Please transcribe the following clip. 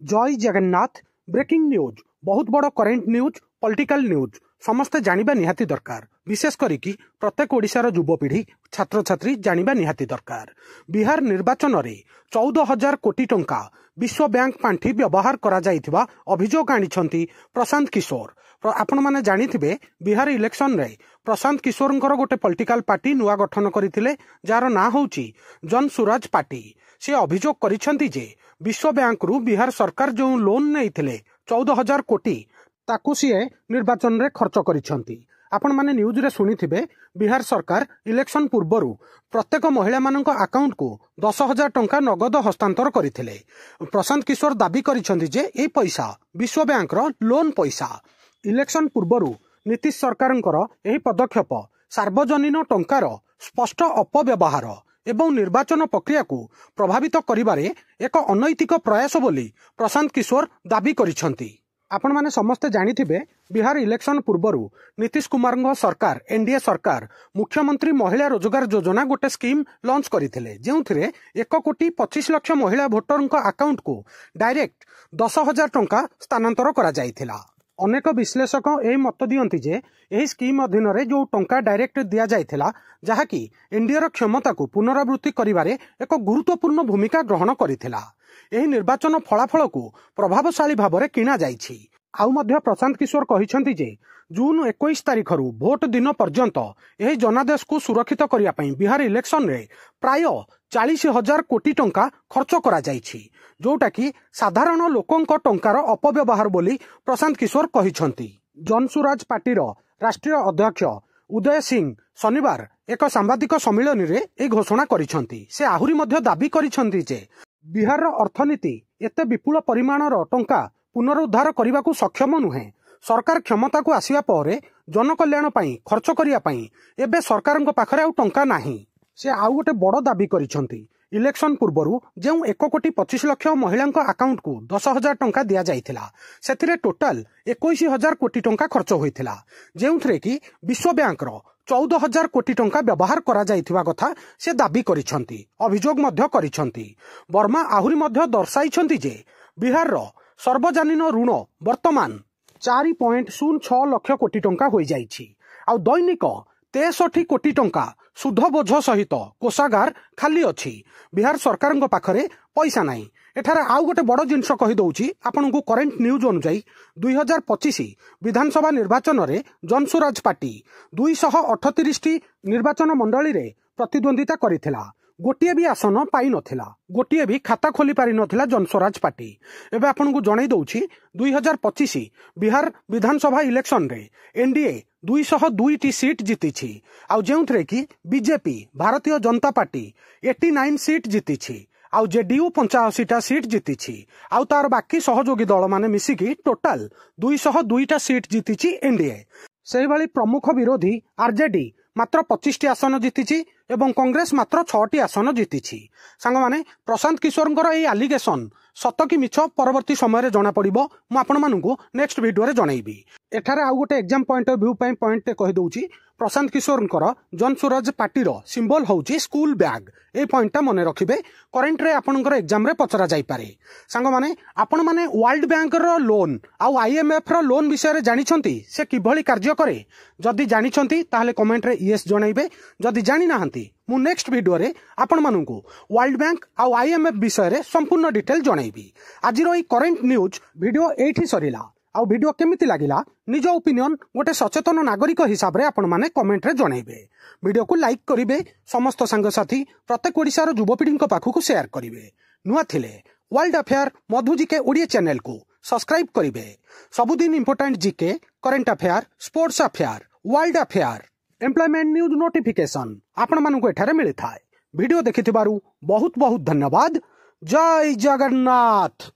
जय Jagannath. Breaking news बहुत बड़ करेन्ट न्यूज पॉलिटिकल न्यूज समस्ते जानिबा निहाती दरकार। विशेष करिकी प्रत्येक ओडिशार युवपीढ़ी छात्र छात्री जानिबा निहाती दरकार। बिहार निर्वाचन रे 14,000 कोटी टंका विश्व बैंक पांठी व्यवहार करा जाइथिबा अभियोग आनिछंती प्रशांत किशोर। आपण माने जानिथिबे बिहार इलेक्शन रे प्रशांत किशोरंकर गोटे पॉलिटिकल पार्टी नुआ गठन करथिले जार ना होउची जनसुराज पार्टी। से अभियोग करिछंती जे विश्व बैंक रु बिहार सरकार जो लोन नैथिले 14,000 कोटी ताकू सीए निर्वाचन रे खर्च करिछंती। आपण माने न्यूज रे सुनिथिबे बिहार सरकार इलेक्शन पूर्वरु प्रत्येक महिला मानक अकाउंट को 10,000 टंका नगद हस्तांतर करथिले। प्रशांत किशोर दाबी करिछंती जे ए पैसा विश्व बैंक रो लोन पैसा। इलेक्शन पूर्वरु नीतीश सरकारंकर एही पदक्षेप सार्वजनीन टंकार स्पष्ट अपव्यवहार एवं निर्वाचन प्रक्रिया को प्रभावित करिबारे एक अनैतिक प्रयास बोली प्रशांत किशोर दाबी करिछंती। आपण माने समस्ते जानिथिबे बिहार इलेक्शन पूर्वरु नीतीश कुमार सरकार एनडीए सरकार मुख्यमंत्री महिला रोजगार योजना गोटे स्कीम लॉन्च करथिले जेउथिरे 1,25,00,000 महिला भोटर अकाउंट को डायरेक्ट 10,000 टंका स्थानांतर करा जाइथिला। अनेक विश्लेषक यही मत दियंती जे एही स्कीम अधीन रे जो टंका डायरेक्ट दिया जाइथिला जहाकी एनडीए क्षमता को पुनरावृत्ति करिवारे एक गुरुत्वपूर्ण भूमिका ग्रहण करिथिला। एही निर्वाचन फलाफल को प्रभावशाली भाबरे किना जाइछि। आउ मध्य प्रशांत किशोर कहिछंती जे जून 21 तारिख रु भोट दिन पर्यंत एही जनादेश को सुरक्षित करिया पई बिहार इलेक्शन रे प्राय 40,000 कोटी टंका खर्च करा जाइछि जोटा कि साधारण लोकंक टंकार अपव्यवहार बोली प्रशांत किशोर कहिछंती। जनसुराज पार्टीर राष्ट्रीय अध्यक्ष उदय सिंह शनिवार एक सांबादिक सम्मेलन रे ए घोषणा करिछंती। से आहुरी मध्य दाबी करिछंती जे बिहार अर्थनीति एते विपुल परिमाणर टंका पुनरुद्धार करने को सक्षम नुहे। सरकार क्षमता को आसिया परे जनकल्याण पई खर्च करिया पई एबे सरकारक पाखरे आउ टंका नाही। से आउ गोटे बड़ दाबी करिछंती इलेक्शन पूर्वरु जो 1,25,00,000 महिला अकाउंट को 10,000 टंका दिया जाइथिला सेथिरे टोटाल 21,000 कोटी टंका खर्च होइथिला जेउथरे कि विश्व बैंक रो 14,000 कोटी टंका व्यवहार करा जाइथिबा कथा से दाबी करिछंती अभियोग मध्य करिछंती। वर्मा आहुरी मध्य दर्शाइछंती जे बिहार रो सर्वजनीन ऋण वर्तमान 4.06 लाख कोटी टंका होई जाइछि आ दैनिक 63 कोटी टंका सुध बोझ सहित कोषागार खाली अछि। बिहार सरकार पाखरे पैसा नाही। एठारे आउ गोटे बड़ जिनस कहि दउछि आपन को करेन्ट न्यूज अनुसार 2025 विधानसभा निर्वाचन रे जनसुराज पार्टी 238 निर्वाचन मंडली रे प्रतिद्वंदिता करिथिला। गोटिए भी आसन पाई नथिला, गोटिए भी खाता खोली पारि नथिला जनस्वराज पार्टी। एबे आपन को जणाई दउछि 2025 बिहार विधानसभा इलेक्शन रे एनडीए 202 टी सीट जीतिछि आ जेउथरे कि BJP Bharatiya Janata party 89 seat जीतिछि आ जेडीयू 85 टा सीट जीतिछि आ तार बाकी सहयोगी दल माने मिसिकी टोटाल 202 टा सीट जीतिछि एनडीए। सेहि भली प्रमुख विरोधी आरजेडी मात्र 25 टी आसन जीतिछि एवं कांग्रेस मात्र 6 टी आसन जीतिछि। सांग माने प्रशांत किशोरंकर एई एलिगेशन सत कि मिछ परवर्ती समय रे जणा पड़िबो। मु आपण मानकु नेक्स्ट वीडियो रे जणाइबी। एठारे आउ गोटे एग्जाम पॉइंट ऑफ व्यू पई पॉइंट कहि दउछि प्रशांत किशोरंकर जनसुराज पार्टीर सिंबल होउछि स्कूल बैग। ए पॉइंटटा मने रखिबे करेंट रे आपनकर एग्जाम रे पचरा जाई पारे। सांग माने आपण माने वर्ल्ड बैंक रो लोन आ आईएमएफ रो लोन विषय रे जानिछंती से किभली कार्य करे। जदि जानिछंती ताहाले कमेंट रे यस जणाइबे। जदि जानि नाहंती मु नेक्स्ट वीडियो रे आपण मानकु वर्ल्ड बैंक आ आईएमएफ विषय रे संपूर्ण डिटेल जणाइबी। आजिरो ई करेंट न्यूज वीडियो एठी सरिला। आ वीडियो केमिति लागिला निज ओपिनियन गोटे सचेतन नागरिक हिसाब रे आपण माने कमेंट रे जणाइबे। वीडियो को लाइक करिवे, समस्त संग साथी प्रत्येक ओडिसार युवपीढ़ी पाखु को शेयर करिवे। नुआ थिले वर्ल्ड अफेयर मधु जीके ओडिया चैनल को सब्सक्राइब करिवे। सबुदिन important GK current affair sports affair world affair employment news notification आपण मानकु एठारे मिलि थाए। वीडियो देखिथिबारु बहुत बहुत धन्यवाद। जय जगन्नाथ।